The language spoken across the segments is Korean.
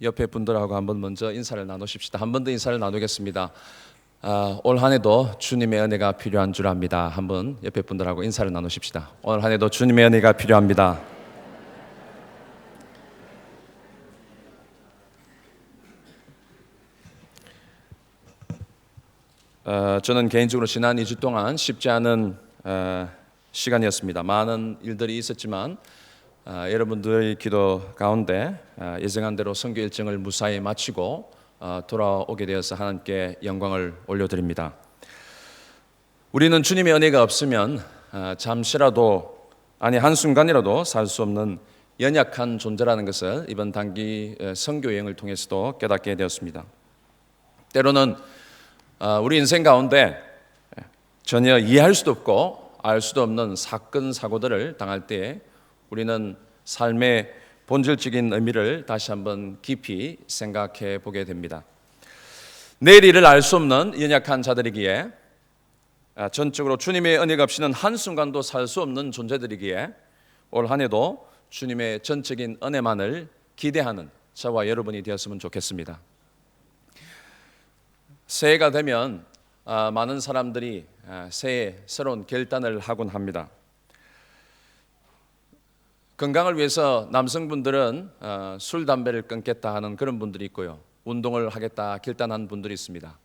옆에 분들하고 한번 먼저 인사를 나누십시다. 한 번 더 인사를 나누겠습니다. 올 한 해도 주님의 은혜가 필요한 줄 압니다. 한번 옆에 분들하고 인사를 나누십시다. 올 한 해도 주님의 은혜가 필요합니다. 저는 개인적으로 지난 2주 동안 쉽지 않은 시간이었습니다. 많은 일들이 있었지만 여러분들의 기도 가운데 예정한 대로 선교 일정을 무사히 마치고 돌아오게 되어서 하나님께 영광을 올려드립니다. 우리는 주님의 은혜가 없으면 잠시라도 아니 한순간이라도 살 수 없는 연약한 존재라는 것을 이번 단기 선교 여행을 통해서도 깨닫게 되었습니다. 때로는 우리 인생 가운데 전혀 이해할 수도 없고 알 수도 없는 사건 사고들을 당할 때에 우리는 삶의 본질적인 의미를 다시 한번 깊이 생각해 보게 됩니다. 내일 일을 알 수 없는 연약한 자들이기에 전적으로 주님의 은혜가 없이는 한순간도 살 수 없는 존재들이기에 올 한 해도 주님의 전적인 은혜만을 기대하는 저와 여러분이 되었으면 좋겠습니다. 새해가 되면 많은 사람들이 새해 새로운 결단을 하곤 합니다. 건강을 위해서 남성분들은 술, 담배를 끊겠다 하는 그런 분들이 있고요. 운동을 하겠다 결단한 분들이 있습니다.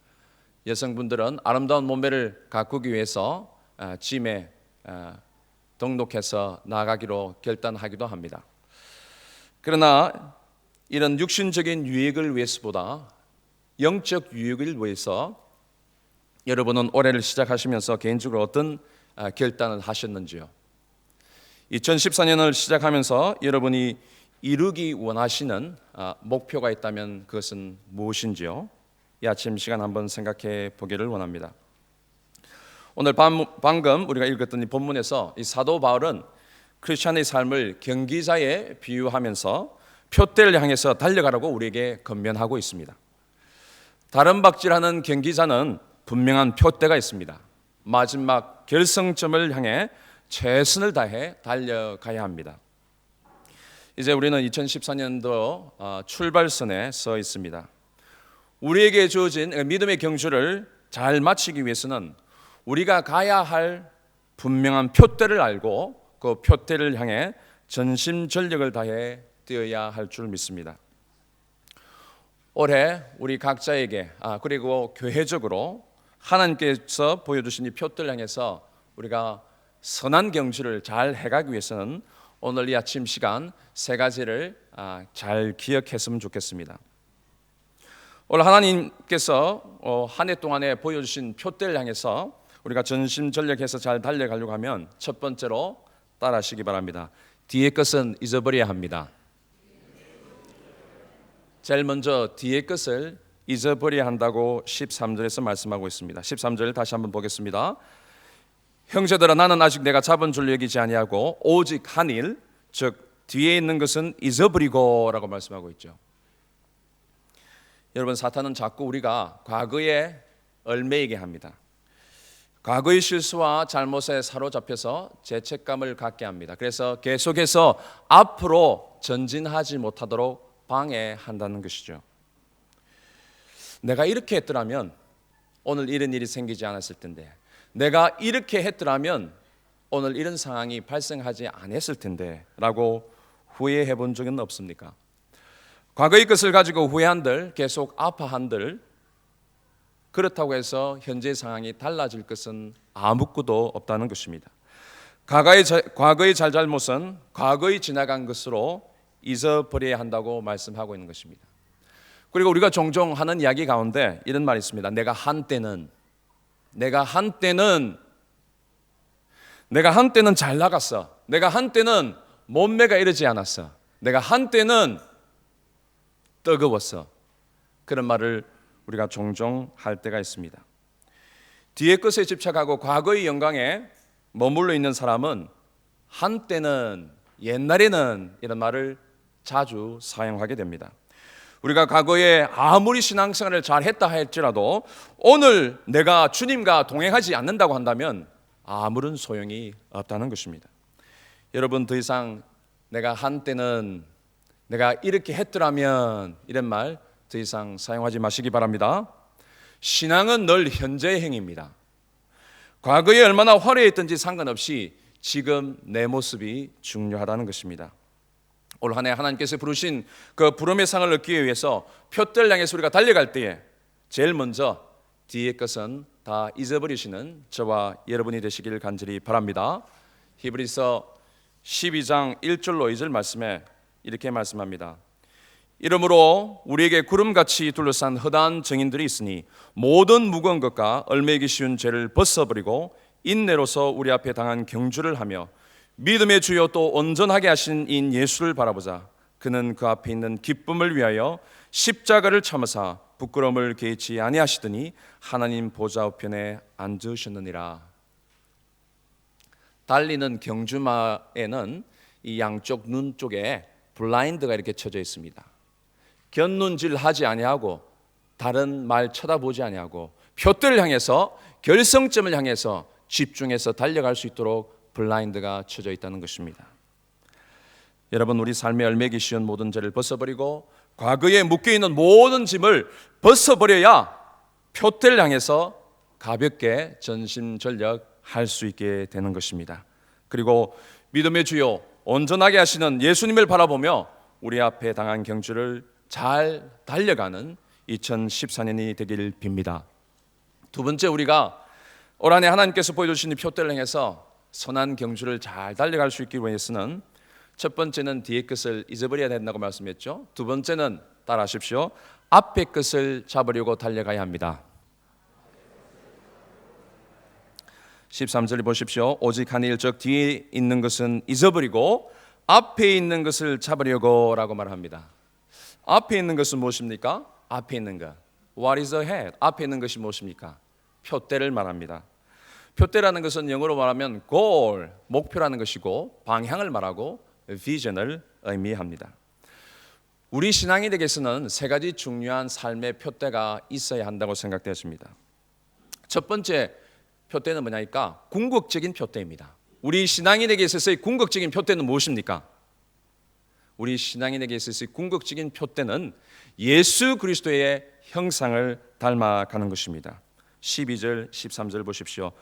여성분들은 아름다운 몸매를 가꾸기 위해서 짐에 등록해서 나가기로 결단하기도 합니다. 그러나 이런 육신적인 유익을 위해서보다 영적 유익을 위해서 여러분은 올해를 시작하시면서 개인적으로 어떤 결단을 하셨는지요? 2014년을 시작하면서 여러분이 이루기 원하시는 목표가 있다면 그것은 무엇인지요? 이 아침 시간 한번 생각해 보기를 원합니다. 오늘 방금 우리가 읽었던 이 본문에서 이 사도 바울은 크리스찬의 삶을 경기자에 비유하면서 표대를 향해서 달려가라고 우리에게 권면하고 있습니다. 다른 박질하는 경기자는 분명한 표대가 있습니다. 마지막 결승점을 향해 최선을 다해 달려가야 합니다. 이제 우리는 2014년도 출발선에 서 있습니다. 우리에게 주어진 믿음의 경주를 잘 마치기 위해서는 우리가 가야 할 분명한 표대를 알고 그 표대를 향해 전심전력을 다해 뛰어야 할 줄 믿습니다. 올해 우리 각자에게 그리고 교회적으로 하나님께서 보여주신 이 표대를 향해서 우리가 선한 경주를 잘 해가기 위해서는 오늘 이 아침 시간 세 가지를 잘 기억했으면 좋겠습니다. 오늘 하나님께서 한 해 동안에 보여주신 표대를 향해서 우리가 전심전력해서 잘 달려가려고 하면 첫 번째로 따라하시기 바랍니다. 뒤의 것은 잊어버려야 합니다. 제일 먼저 뒤의 것을 잊어버려야 한다고 13절에서 말씀하고 있습니다. 13절 다시 한번 보겠습니다. 형제들아 나는 아직 내가 잡은 줄 여기지 아니하고 오직 한 일 즉 뒤에 있는 것은 잊어버리고 라고 말씀하고 있죠. 여러분 사탄은 자꾸 우리가 과거에 얽매이게 합니다. 과거의 실수와 잘못에 사로잡혀서 죄책감을 갖게 합니다. 그래서 계속해서 앞으로 전진하지 못하도록 방해한다는 것이죠. 내가 이렇게 했더라면 오늘 이런 일이 생기지 않았을 텐데, 내가 이렇게 했더라면 오늘 이런 상황이 발생하지 않았을 텐데 라고 후회해 본 적은 없습니까? 과거의 것을 가지고 후회한들, 계속 아파한들, 그렇다고 해서 현재 상황이 달라질 것은 아무것도 없다는 것입니다. 과거의 잘잘못은 과거의 지나간 것으로 잊어버려야 한다고 말씀하고 있는 것입니다. 그리고 우리가 종종 하는 이야기 가운데 이런 말이 있습니다. 내가 한때는 잘 나갔어. 내가 한때는 몸매가 이러지 않았어. 내가 한때는 뜨거웠어. 그런 말을 우리가 종종 할 때가 있습니다. 뒤의 것에 집착하고 과거의 영광에 머물러 있는 사람은 한때는, 옛날에는 이런 말을 자주 사용하게 됩니다. 우리가 과거에 아무리 신앙생활을 잘했다 할지라도 오늘 내가 주님과 동행하지 않는다고 한다면 아무런 소용이 없다는 것입니다. 여러분 더 이상 내가 한때는 내가 이렇게 했더라면 이런 말 더 이상 사용하지 마시기 바랍니다. 신앙은 늘 현재의 행위입니다. 과거에 얼마나 화려했든지 상관없이 지금 내 모습이 중요하다는 것입니다. 올 한 해 하나님께서 부르신 그 부름의 상을 얻기 위해서 표대를 향해서 우리가 달려갈 때에 제일 먼저 뒤의 것은 다 잊어버리시는 저와 여러분이 되시길 간절히 바랍니다. 히브리서 12장 1절로 2절 말씀에 이렇게 말씀합니다. 이러므로 우리에게 구름같이 둘러싼 허다한 증인들이 있으니 모든 무거운 것과 얼매기 쉬운 죄를 벗어버리고 인내로서 우리 앞에 당한 경주를 하며 믿음의 주요 또 온전하게 하신 인 예수를 바라보자. 그는 그 앞에 있는 기쁨을 위하여 십자가를 참으사 부끄러움을 개의치 아니하시더니 하나님 보좌 우편에 앉으셨느니라. 달리는 경주마에는 이 양쪽 눈 쪽에 블라인드가 이렇게 쳐져 있습니다. 곁눈질하지 아니하고 다른 말 쳐다보지 아니하고 표대를 향해서 결승점을 향해서 집중해서 달려갈 수 있도록 블라인드가 쳐져 있다는 것입니다. 여러분, 우리 삶의 얼매기 쉬운 모든 죄를 벗어버리고 과거에 묶여있는 모든 짐을 벗어버려야 표대를 향해서 가볍게 전심전력 할 수 있게 되는 것입니다. 그리고 믿음의 주요 온전하게 하시는 예수님을 바라보며 우리 앞에 당한 경주를 잘 달려가는 2014년이 되기를 빕니다. 두 번째, 우리가 올 한 해 하나님께서 보여주신 표대를 향해서 선한 경주를 잘 달려갈 수 있기 위해서는 첫 번째는 뒤의 것을 잊어버려야 된다고 말씀했죠. 두 번째는 따라하십시오. 앞의 것을 잡으려고 달려가야 합니다. 13절을 보십시오. 오직 한 일 즉 뒤에 있는 것은 잊어버리고 앞에 있는 것을 잡으려고 라고 말합니다. 앞에 있는 것은 무엇입니까? 앞에 있는 것. What is ahead? 앞에 있는 것이 무엇입니까? 표대를 말합니다. 표대라는 것은 영어로 말하면 goal, 목표라는 것이고 방향을 말하고 vision을 의미합니다. 우리 신앙인에게서는 세 가지 중요한 삶의 표대가 있어야 한다고 생각되었습니다. 첫 번째 표대는 뭐냐니까 궁극적인 표대입니다. 우리 신앙인에게 있어서의 궁극적인 표대는 무엇입니까? 우리 신앙인에게 있어서의 궁극적인 표대는 예수 그리스도의 형상을 닮아가는 것입니다. 12절 13절 보십시오.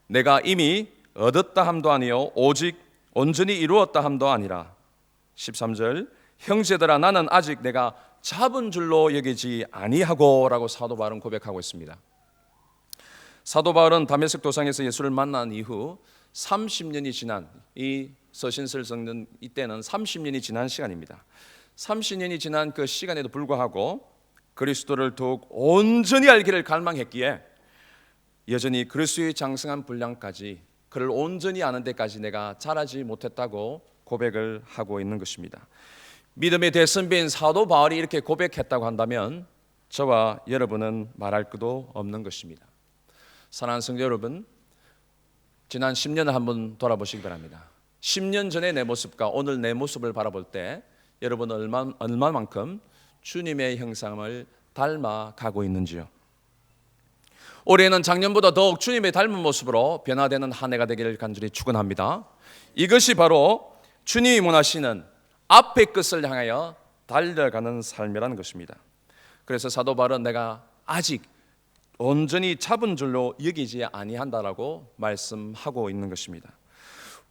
내가 이미 얻었다 함도 아니요 오직 온전히 이루었다 함도 아니라. 13절 형제들아 나는 아직 내가 잡은 줄로 여기지 아니하고 라고 사도 바울은 고백하고 있습니다. 사도 바울은 다메섹 도상에서 예수를 만난 이후 30년이 지난 이 서신서를 읽는 이때는 30년이 지난 시간입니다. 30년이 지난 그 시간에도 불구하고 그리스도를 더욱 온전히 알기를 갈망했기에 여전히 그리스도의 장성한 분량까지 그를 온전히 아는 데까지 내가 자라지 못했다고 고백을 하고 있는 것입니다. 믿음의 대선배인 사도 바울이 이렇게 고백했다고 한다면 저와 여러분은 말할 것도 없는 것입니다. 사랑하는 성도 여러분, 지난 10년을 한번 돌아보시기 바랍니다. 10년 전의 내 모습과 오늘 내 모습을 바라볼 때 여러분은 얼마만큼 주님의 형상을 닮아가고 있는지요. 올해는 작년보다 더욱 주님의 닮은 모습으로 변화되는 한 해가 되기를 간절히 축원합니다. 이것이 바로 주님이 원하시는 앞의 것을 향하여 달려가는 삶이라는 것입니다. 그래서 사도 바울은 내가 아직 온전히 잡은 줄로 여기지 아니한다라고 말씀하고 있는 것입니다.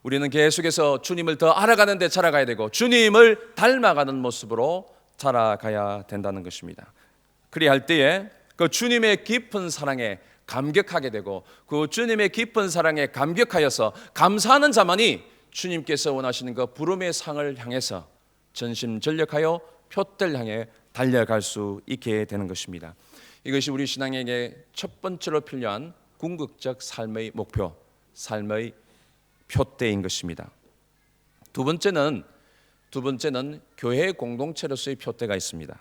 우리는 계속해서 주님을 더 알아가는 데 자라가야 되고 주님을 닮아가는 모습으로 자라가야 된다는 것입니다. 그리할 때에 그 주님의 깊은 사랑에 감격하게 되고 그 주님의 깊은 사랑에 감격하여서 감사하는 자만이 주님께서 원하시는 그 부름의 상을 향해서 전심전력하여 표대를 향해 달려갈 수 있게 되는 것입니다. 이것이 우리 신앙에게 첫 번째로 필요한 궁극적 삶의 목표, 삶의 표대인 것입니다. 두 번째는 교회 공동체로서의 표대가 있습니다.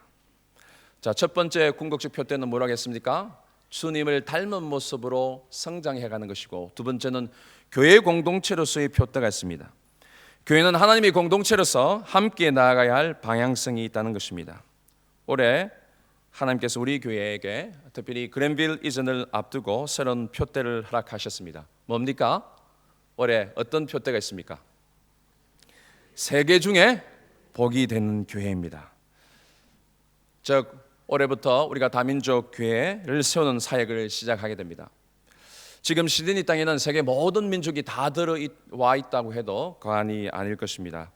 자, 첫 번째 궁극적 표대는 뭐라고 했습니까? 주님을 닮은 모습으로 성장해가는 것이고, 두 번째는 교회 공동체로서의 표대가 있습니다. 교회는 하나님의 공동체로서 함께 나아가야 할 방향성이 있다는 것입니다. 올해 하나님께서 우리 교회에게 특별히 그랜빌 이전을 앞두고 새로운 표대를 허락하셨습니다. 뭡니까? 올해 어떤 표대가 있습니까? 세계 중에 복이 되는 교회입니다. 즉 올해부터 우리가 다민족 교회를 세우는 사역을 시작하게 됩니다. 지금 시드니 땅에는 세계 모든 민족이 다 들어와 있다고 해도 과언이 아닐 것입니다.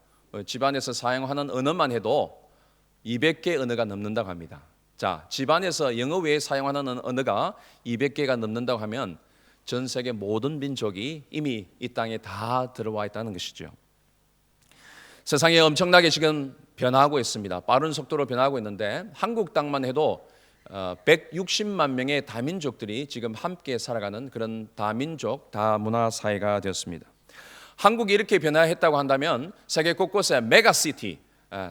집안에서 사용하는 언어만 해도 200개 언어가 넘는다고 합니다. 자, 집안에서 영어 외에 사용하는 언어가 200개가 넘는다고 하면 전 세계 모든 민족이 이미 이 땅에 다 들어와 있다는 것이죠. 세상이 엄청나게 지금 변화하고 있습니다. 빠른 속도로 변화하고 있는데 한국 땅만 해도 160만 명의 다민족들이 지금 함께 살아가는 그런 다민족 다문화 사회가 되었습니다. 한국이 이렇게 변화했다고 한다면 세계 곳곳에 메가시티,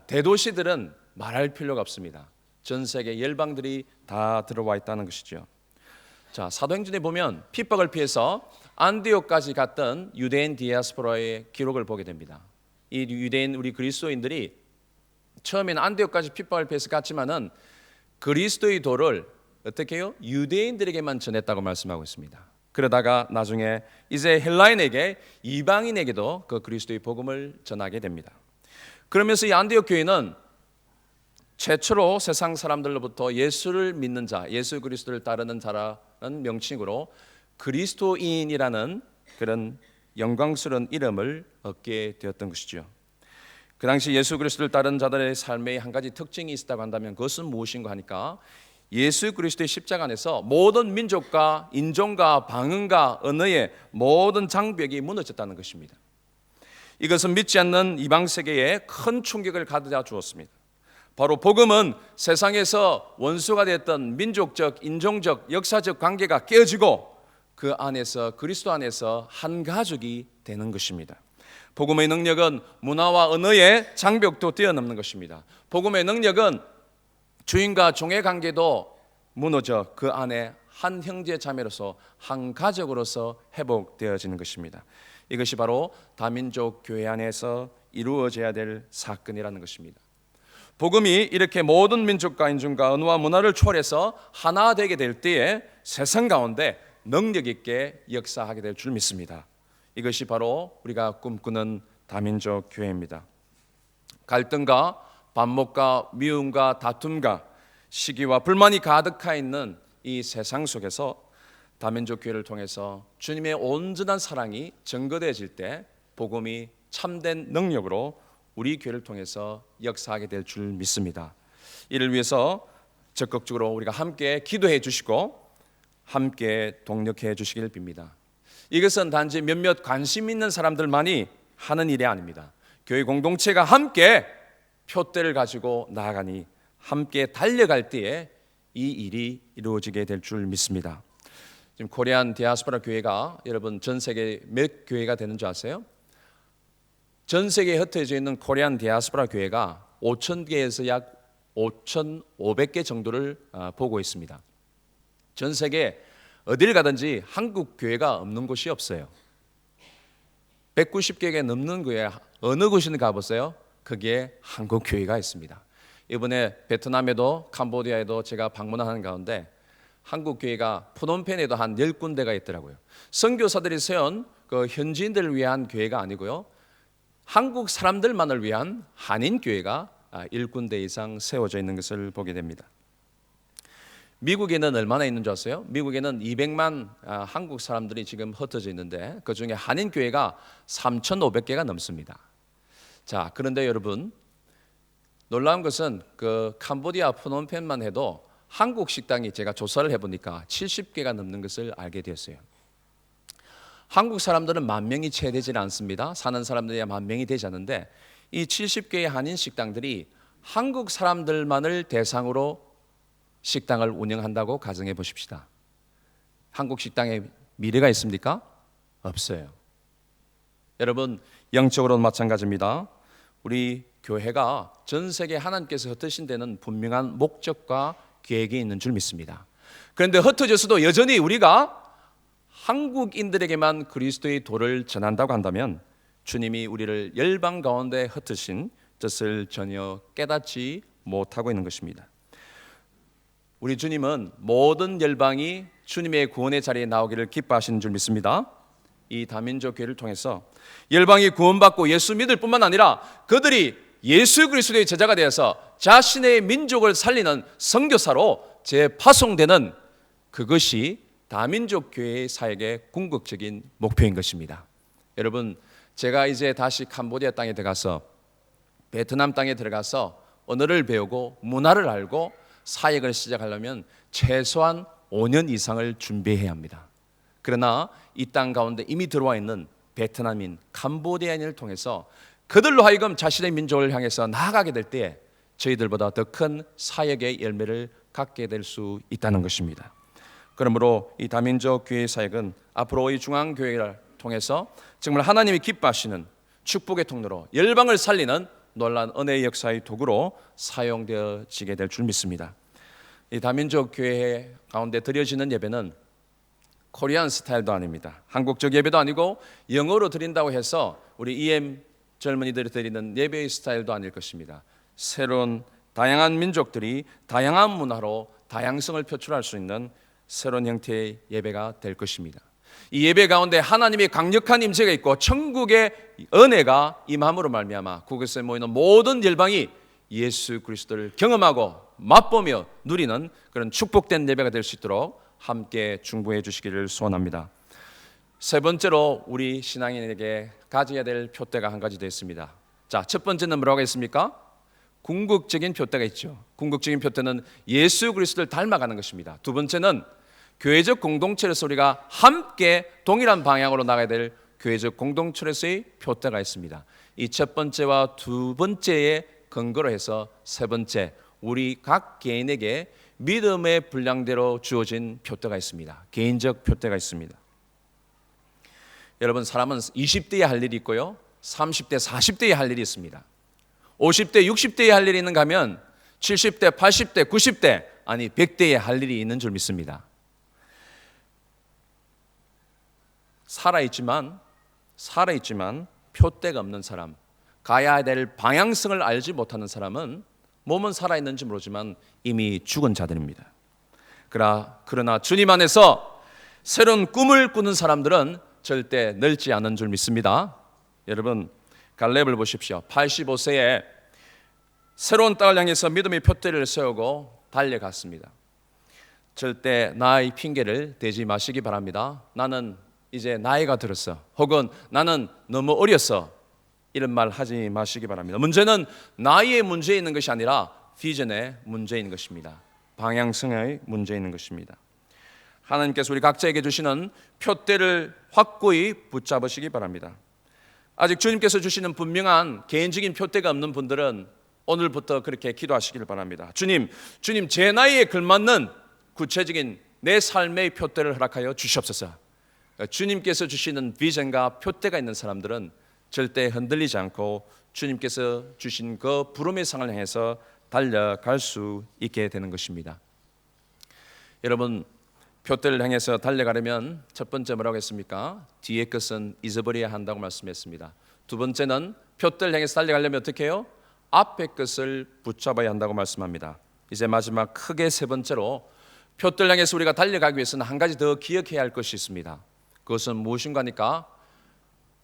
대도시들은 말할 필요가 없습니다. 전 세계 열방들이 다 들어와 있다는 것이죠. 자, 사도행전에 보면 핍박을 피해서 안디옥까지 갔던 유대인 디아스포라의 기록을 보게 됩니다. 이 유대인 우리 그리스도인들이 처음에는 안디옥까지 핍박을 피해서 갔지만은 그리스도의 도를 어떻게 해요? 유대인들에게만 전했다고 말씀하고 있습니다. 그러다가 나중에 이제 헬라인에게 이방인에게도 그 그리스도의 복음을 전하게 됩니다. 그러면서 이 안디옥 교회는 최초로 세상 사람들로부터 예수를 믿는 자, 예수 그리스도를 따르는 자라는 명칭으로 그리스도인이라는 그런 영광스러운 이름을 얻게 되었던 것이죠. 그 당시 예수 그리스도를 따르는 자들의 삶에 한 가지 특징이 있었다고 한다면 그것은 무엇인가 하니까 예수 그리스도의 십자가 안에서 모든 민족과 인종과 방언과 언어의 모든 장벽이 무너졌다는 것입니다. 이것은 믿지 않는 이방 세계에 큰 충격을 가져다 주었습니다. 바로 복음은 세상에서 원수가 되었던 민족적, 인종적, 역사적 관계가 깨어지고 그 안에서 그리스도 안에서 한 가족이 되는 것입니다. 복음의 능력은 문화와 언어의 장벽도 뛰어넘는 것입니다. 복음의 능력은 주인과 종의 관계도 무너져 그 안에 한 형제 자매로서 한 가족으로서 회복되어지는 것입니다. 이것이 바로 다민족 교회 안에서 이루어져야 될 사건이라는 것입니다. 복음이 이렇게 모든 민족과 인종과 언어와 문화를 초월해서 하나 되게 될 때에 세상 가운데 능력 있게 역사하게 될 줄 믿습니다. 이것이 바로 우리가 꿈꾸는 다민족 교회입니다. 갈등과 반목과 미움과 다툼과 시기와 불만이 가득하 있는 이 세상 속에서 다민족 교회를 통해서 주님의 온전한 사랑이 증거되어질 때 복음이 참된 능력으로 우리 교회를 통해서 역사하게 될 줄 믿습니다. 이를 위해서 적극적으로 우리가 함께 기도해 주시고 함께 동력해 주시길 빕니다. 이것은 단지 몇몇 관심 있는 사람들만이 하는 일이 아닙니다. 교회 공동체가 함께 표대를 가지고 나아가니 함께 달려갈 때에 이 일이 이루어지게 될 줄 믿습니다. 지금 코리안 디아스포라 교회가 여러분 전 세계 몇 교회가 되는 줄 아세요? 전 세계에 흩어져 있는 코리안 디아스포라 교회가 5,000개에서 약 5,500개 정도를 보고 있습니다. 전 세계 어딜 가든지 한국 교회가 없는 곳이 없어요. 190개가 넘는 교회 어느 곳이든 가보세요. 거기에 한국 교회가 있습니다. 이번에 베트남에도 캄보디아에도 제가 방문하는 가운데 한국 교회가 프놈펜에도 한 10군데가 있더라고요. 선교사들이 세운 그 현지인들을 위한 교회가 아니고요. 한국 사람들만을 위한 한인 교회가 1군데 이상 세워져 있는 것을 보게 됩니다. 미국에는 얼마나 있는 줄 아세요? 미국에는 200만 한국 사람들이 지금 흩어져 있는데 그중에 한인 교회가 3,500개가 넘습니다. 자, 그런데 여러분 놀라운 것은 그 캄보디아 프놈펜만 해도 한국 식당이 제가 조사를 해보니까 70개가 넘는 것을 알게 되었어요. 한국 사람들은 10,000명이 채 되지 않습니다. 사는 사람들이 10,000명이 되지 않는데 이 70개의 한인 식당들이 한국 사람들만을 대상으로 식당을 운영한다고 가정해 보십시다. 한국 식당에 미래가 있습니까? 없어요. 여러분 영적으로는 마찬가지입니다. 우리 교회가 전 세계 하나님께서 흩으신 데는 분명한 목적과 계획이 있는 줄 믿습니다. 그런데 흩어져서도 여전히 우리가 한국인들에게만 그리스도의 도를 전한다고 한다면 주님이 우리를 열방 가운데 흩으신 뜻을 전혀 깨닫지 못하고 있는 것입니다. 우리 주님은 모든 열방이 주님의 구원의 자리에 나오기를 기뻐하시는 줄 믿습니다. 이 다민족 교회를 통해서 열방이 구원받고 예수 믿을 뿐만 아니라 그들이 예수 그리스도의 제자가 되어서 자신의 민족을 살리는 선교사로 재파송되는 그것이 다민족 교회의 사역의 궁극적인 목표인 것입니다. 여러분, 제가 이제 다시 캄보디아 땅에 들어가서 베트남 땅에 들어가서 언어를 배우고 문화를 알고 사역을 시작하려면 최소한 5년 이상을 준비해야 합니다. 그러나 이 땅 가운데 이미 들어와 있는 베트남인, 캄보디아인을 통해서 그들로 하여금 자신의 민족을 향해서 나아가게 될 때에 저희들보다 더 큰 사역의 열매를 갖게 될 수 있다는 것입니다. 그러므로 이 다민족 교회 사역은 앞으로 이 중앙교회를 통해서 정말 하나님이 기뻐하시는 축복의 통로로 열방을 살리는 놀라운 은혜의 역사의 도구로 사용되어지게 될 줄 믿습니다. 이 다민족 교회 가운데 드려지는 예배는 코리안 스타일도 아닙니다. 한국적 예배도 아니고 영어로 드린다고 해서 우리 EM 젊은이들이 드리는 예배의 스타일도 아닐 것입니다. 새로운 다양한 민족들이 다양한 문화로 다양성을 표출할 수 있는 새로운 형태의 예배가 될 것입니다. 이 예배 가운데 하나님의 강력한 임재가 있고 천국의 은혜가 임함으로 말미암아 그곳에 모이는 모든 열방이 예수 그리스도를 경험하고 맛보며 누리는 그런 축복된 예배가 될 수 있도록 함께 중보해 주시기를 소원합니다. 세 번째로 우리 신앙인에게 가져야 될 표대가 한 가지 되어 있습니다. 자, 첫 번째는 뭐라고 했습니까? 궁극적인 표대가 있죠. 궁극적인 표대는 예수 그리스도를 닮아가는 것입니다. 두 번째는 교회적 공동체로서 우리가 함께 동일한 방향으로 나가야 될 교회적 공동체로서의 표대가 있습니다. 이 첫 번째와 두 번째의 근거로 해서 세 번째, 우리 각 개인에게 믿음의 분량대로 주어진 표대가 있습니다. 개인적 표대가 있습니다. 여러분, 사람은 20대에 할 일이 있고요, 30대, 40대에 할 일이 있습니다. 50대, 60대에 할 일이 있는가 하면 70대, 80대, 90대, 아니 100대에 할 일이 있는 줄 믿습니다. 살아있지만 표대가 없는 사람, 가야 될 방향성을 알지 못하는 사람은 몸은 살아있는지 모르지만 이미 죽은 자들입니다. 그러나 주님 안에서 새로운 꿈을 꾸는 사람들은 절대 늙지 않은 줄 믿습니다. 여러분, 갈렙을 보십시오. 85세에 새로운 땅을 향해서 믿음의 표대를 세우고 달려갔습니다. 절대 나의 핑계를 대지 마시기 바랍니다. 나는 이제 나이가 들었어, 혹은 나는 너무 어렸어, 이런 말 하지 마시기 바랍니다. 문제는 나이의 문제에 있는 것이 아니라 비전의 문제에 있는 것입니다. 방향성의 문제에 있는 것입니다. 하나님께서 우리 각자에게 주시는 표대를 확고히 붙잡으시기 바랍니다. 아직 주님께서 주시는 분명한 개인적인 표대가 없는 분들은 오늘부터 그렇게 기도하시기를 바랍니다. 주님, 제 나이에 걸맞는 구체적인 내 삶의 표대를 허락하여 주시옵소서. 주님께서 주시는 비전과 표대가 있는 사람들은 절대 흔들리지 않고 주님께서 주신 그 부름의 상을 향해서 달려갈 수 있게 되는 것입니다. 여러분, 표대를 향해서 달려가려면 첫 번째 뭐라고 했습니까? 뒤의 것은 잊어버려야 한다고 말씀했습니다. 두 번째는 표대를 향해서 달려가려면 어떻게 해요? 앞의 것을 붙잡아야 한다고 말씀합니다. 이제 마지막 크게 세 번째로 표대를 향해서 우리가 달려가기 위해서는 한 가지 더 기억해야 할 것이 있습니다. 그것은 무엇인가 하니까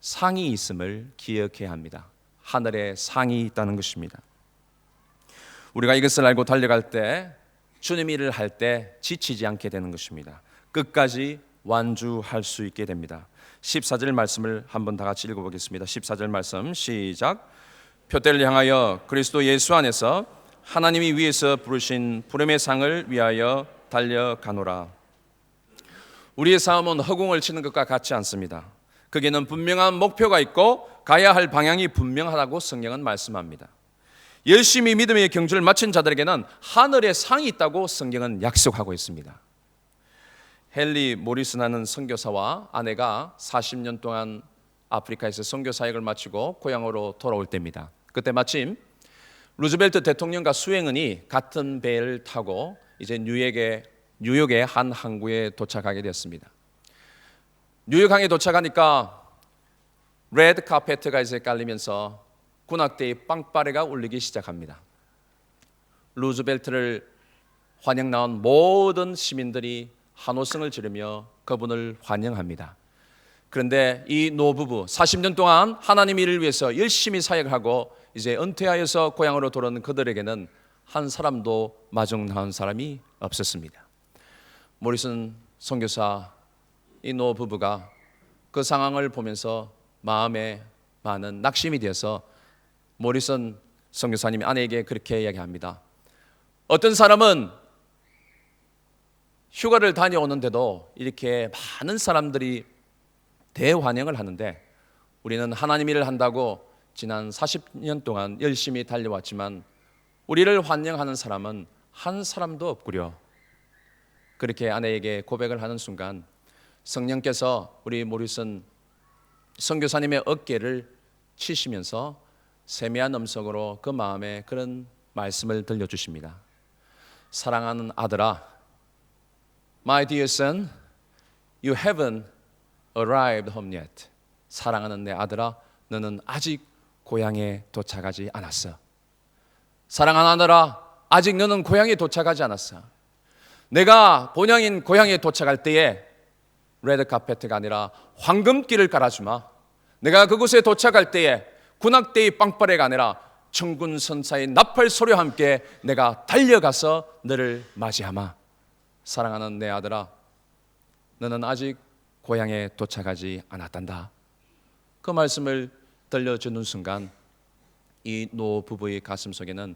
상이 있음을 기억해야 합니다. 하늘에 상이 있다는 것입니다. 우리가 이것을 알고 달려갈 때, 주님 일을 할 때 지치지 않게 되는 것입니다. 끝까지 완주할 수 있게 됩니다. 14절 말씀을 한번 다 같이 읽어보겠습니다. 14절 말씀 시작. 표대를 향하여 그리스도 예수 안에서 하나님이 위에서 부르신 부름의 상을 위하여 달려가노라. 우리의 싸움은 허공을 치는 것과 같지 않습니다. 거기에는 분명한 목표가 있고 가야 할 방향이 분명하다고 성경은 말씀합니다. 열심히 믿음의 경주를 마친 자들에게는 하늘의 상이 있다고 성경은 약속하고 있습니다. 헨리 모리슨하는 선교사와 아내가 40년 동안 아프리카에서 선교 사역을 마치고 고향으로 돌아올 때입니다. 그때 마침 루즈벨트 대통령과 수행은이 같은 배를 타고 이제 뉴욕의 한 항구에 도착하게 되었습니다. 뉴욕항에 도착하니까 레드 카페트가 이제 깔리면서 군악대의 빵빠레가 울리기 시작합니다. 루즈벨트를 환영 나온 모든 시민들이 한호성을 지르며 그분을 환영합니다. 그런데 이 노부부 40년 동안 하나님 일을 위해서 열심히 사역하고 이제 은퇴하여서 고향으로 돌아오는 그들에게는 한 사람도 마중나온 사람이 없었습니다. 모리슨 선교사 이 노부부가 그 상황을 보면서 마음에 많은 낙심이 되어서 모리슨 선교사님이 아내에게 그렇게 이야기합니다. 어떤 사람은 휴가를 다녀오는데도 이렇게 많은 사람들이 대환영을 하는데 우리는 하나님 일을 한다고 지난 40년 동안 열심히 달려왔지만 우리를 환영하는 사람은 한 사람도 없구려. 그렇게 아내에게 고백을 하는 순간 성령께서 우리 모리슨 선교사님의 어깨를 치시면서 세미한 음성으로 그 마음에 그런 말씀을 들려주십니다. 사랑하는 아들아, My dear son, you haven't arrived home yet. 사랑하는 내 아들아, 너는 아직 고향에 도착하지 않았어. 사랑하는 아들아, 아직 너는 고향에 도착하지 않았어. 내가 본향인 고향에 도착할 때에 레드 카페트가 아니라 황금길을 깔아주마. 내가 그곳에 도착할 때에 군악대의 빵빠레가 아니라 천군 선사의 나팔 소리와 함께 내가 달려가서 너를 맞이하마. 사랑하는 내 아들아, 너는 아직 고향에 도착하지 않았단다. 그 말씀을 들려주는 순간 이 노부부의 가슴 속에는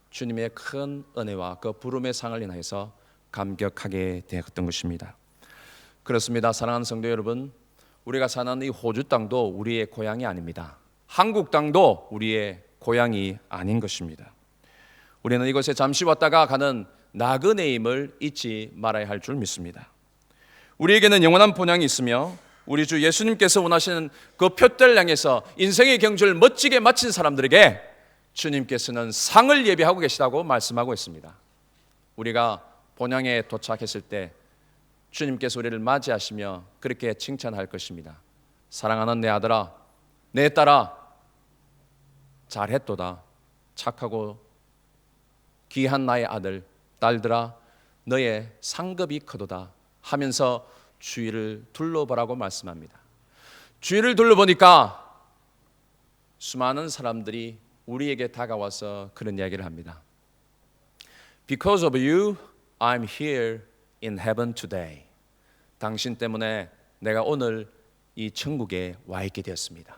주님의 큰 은혜와 그 부름의 상을 인하여서 감격하게 되었던 것입니다. 그렇습니다. 사랑하는 성도 여러분, 우리가 사는 이 호주 땅도 우리의 고향이 아닙니다. 한국 땅도 우리의 고향이 아닌 것입니다. 우리는 이곳에 잠시 왔다가 가는 나그네임을 잊지 말아야 할 줄 믿습니다. 우리에게는 영원한 본향이 있으며 우리 주 예수님께서 원하시는 그 표대를 향해서 인생의 경주를 멋지게 마친 사람들에게 주님께서는 상을 예비하고 계시다고 말씀하고 있습니다. 우리가 본향에 도착했을 때 주님께서 우리를 맞이하시며 그렇게 칭찬할 것입니다. 사랑하는 내 아들아, 내 딸아, 잘했도다. 착하고 귀한 나의 아들, 딸들아, 너의 상급이 크도다 하면서 주위를 둘러보라고 말씀합니다. 주위를 둘러보니까 수많은 사람들이 우리에게 다가와서 그런 이야기를 합니다. Because of you, I'm here in heaven today. 당신 때문에 내가 오늘 이 천국에 와 있게 되었습니다.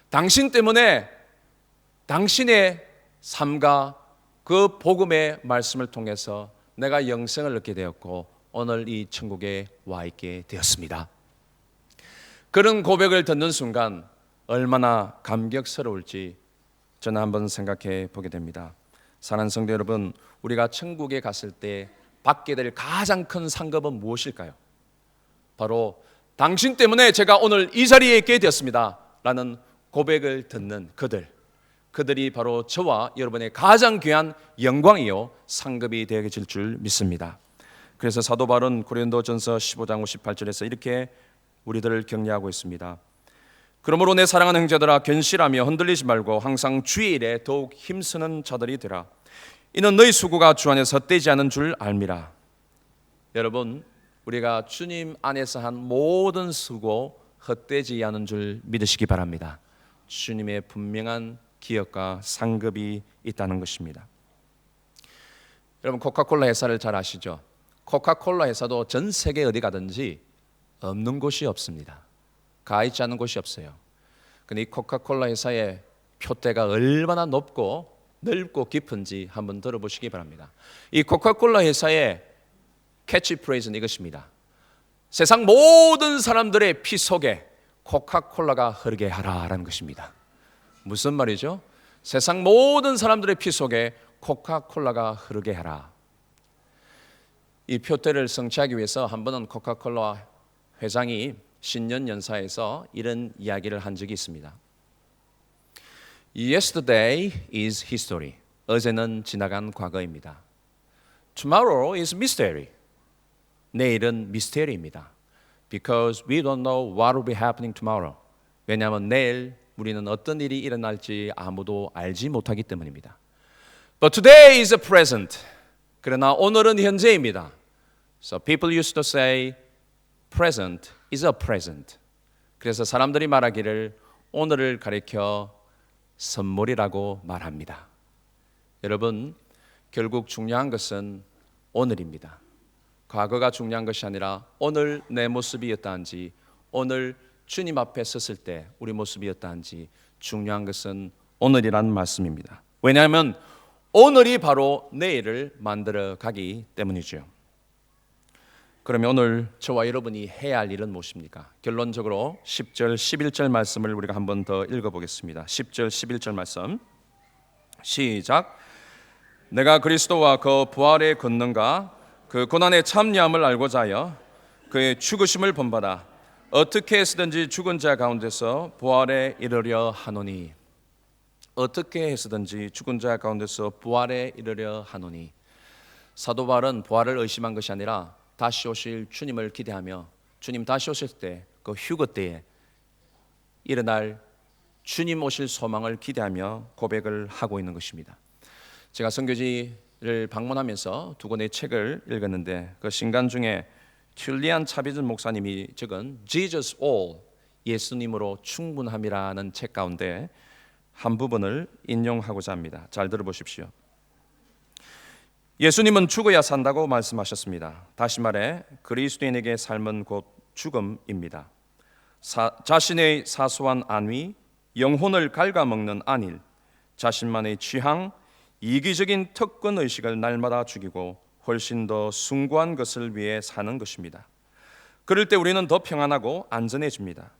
당신 때문에 당신의 삶과 그 복음의 말씀을 통해서 내가 영생을 얻게 되었고 오늘 이 천국에 와 있게 되었습니다. 그런 고백을 듣는 순간 얼마나 감격스러울지 저는 한번 생각해 보게 됩니다. 사랑하는 성도 여러분, 우리가 천국에 갔을 때 받게 될 가장 큰 상급은 무엇일까요? 바로 당신 때문에 제가 오늘 이 자리에 있게 되었습니다 라는 고백을 듣는 그들이 바로 저와 여러분의 가장 귀한 영광이요 상급이 되어질 줄 믿습니다. 그래서 사도 바울은 고린도전서 15장 58절에서 이렇게 우리들을 격려하고 있습니다. 그러므로 내 사랑하는 형제들아, 견실하며 흔들리지 말고 항상 주의 일에 더욱 힘쓰는 자들이 되라. 이는 너희 수고가 주 안에서 헛되지 않은 줄 알미라. 여러분, 우리가 주님 안에서 한 모든 수고 헛되지 않은 줄 믿으시기 바랍니다. 주님의 분명한 기업과 상급이 있다는 것입니다. 여러분, 코카콜라 회사를 잘 아시죠? 코카콜라 회사도 전 세계 어디 가든지 없는 곳이 없습니다. 가 있지 않은 곳이 없어요. 근데 이 코카콜라 회사의 표대가 얼마나 높고 넓고 깊은지 한번 들어보시기 바랍니다. 이 코카콜라 회사의 캐치프레이즈는 이것입니다. 세상 모든 사람들의 피 속에 코카콜라가 흐르게 하라라는 것입니다. 무슨 말이죠? 세상 모든 사람들의 피 속에 코카콜라가 흐르게 하라. 이 표대를 성취하기 위해서 한 번은 코카콜라 회장이 신년 연사에서 이런 이야기를 한 적이 있습니다. Yesterday is history. 어제는 지나간 과거입니다. Tomorrow is mystery. 내일은 미스테리입니다. Because we don't know what will be happening tomorrow. 왜냐하면 내일 우리는 어떤 일이 일어날지 아무도 알지 못하기 때문입니다. But today is a present. 그러나 오늘은 현재입니다. So people used to say present is a present. 그래서 사람들이 말하기를 오늘을 가리켜 선물이라고 말합니다. 여러분, 결국 중요한 것은 오늘입니다. 과거가 중요한 것이 아니라 오늘 내 모습이었다는지, 오늘 주님 앞에 섰을 때 우리 모습이었다는지 중요한 것은 오늘이라는 말씀입니다. 왜냐하면 오늘이 바로 내일을 만들어 가기 때문이죠. 그러면 오늘 저와 여러분이 해야 할 일은 무엇입니까? 결론적으로 10절, 11절 말씀을 우리가 한 번 더 읽어보겠습니다. 10절, 11절 말씀 시작. 내가 그리스도와 그 부활의 권능과 그 고난의 참여함을 알고자 하여 그의 죽으심을 본받아 어떻게 해서든지 죽은 자 가운데서 부활에 이르려 하노니. 어떻게 해서든지 죽은 자 가운데서 부활에 이르려 하노니. 사도 바울은 부활을 의심한 것이 아니라 다시 오실 주님을 기대하며 주님 다시 오실 때 그 휴거 때에 일어날 주님 오실 소망을 기대하며 고백을 하고 있는 것입니다. 제가 선교지를 방문하면서 두 권의 책을 읽었는데 그 신간 중에 튠리안 차비즌 목사님이 적은 Jesus All, 예수님으로 충분함이라는 책 가운데 한 부분을 인용하고자 합니다. 잘 들어보십시오. 예수님은 죽어야 산다고 말씀하셨습니다. 다시 말해 그리스도인에게 삶은 곧 죽음입니다. 자신의 사소한 안위, 영혼을 갉아먹는 안일, 자신만의 취향, 이기적인 특권의식을 날마다 죽이고 훨씬 더 숭고한 것을 위해 사는 것입니다. 그럴 때 우리는 더 평안하고 안전해집니다.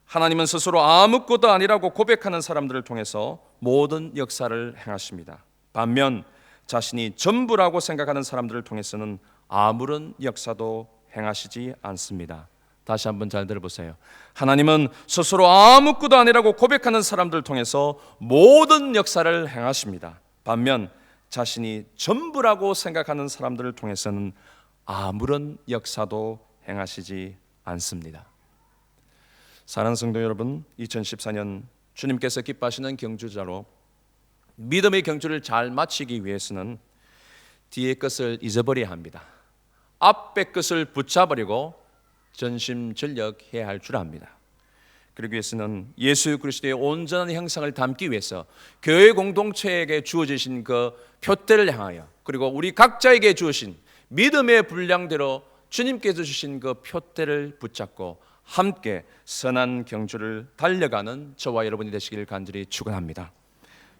하나님은 스스로 아무것도 아니라고 고백하는 사람들을 통해서 모든 역사를 행하십니다. 반면 자신이 전부라고 생각하는 사람들을 통해서는 아무런 역사도 행하시지 않습니다. 다시 한번 잘 들어보세요. 하나님은 스스로 아무것도 아니라고 고백하는 사람들을 통해서 모든 역사를 행하십니다. 반면 자신이 전부라고 생각하는 사람들을 통해서는 아무런 역사도 행하시지 않습니다. 사랑하는 성도 여러분, 2014년 주님께서 기뻐하시는 경주자로 믿음의 경주를 잘 마치기 위해서는 뒤의 것을 잊어버려야 합니다. 앞의 것을 붙잡으려고 전심전력해야 할 줄 압니다. 그러기 위해서는 예수 그리스도의 온전한 형상을 담기 위해서 교회 공동체에게 주어지신 그 표대를 향하여, 그리고 우리 각자에게 주어진 믿음의 분량대로 주님께서 주신 그 표대를 붙잡고 함께 선한 경주를 달려가는 저와 여러분이 되시길 간절히 축원합니다.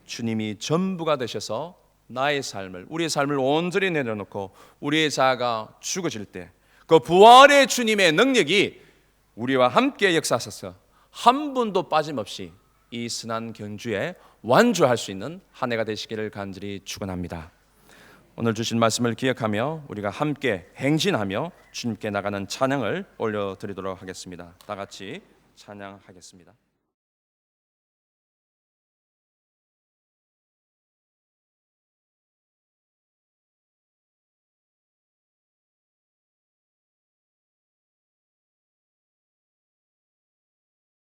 주님이 전부가 되셔서 나의 삶을, 우리의 삶을 온전히 내려놓고 우리의 자아가 죽어질 때 그 부활의 주님의 능력이 우리와 함께 역사하셔서 한 분도 빠짐없이 이 선한 경주에 완주할 수 있는 한 해가 되시기를 간절히 축원합니다. 오늘 주신 말씀을 기억하며 우리가 함께 행진하며 주님께 나가는 찬양을 올려드리도록 하겠습니다. 다 같이 찬양하겠습니다.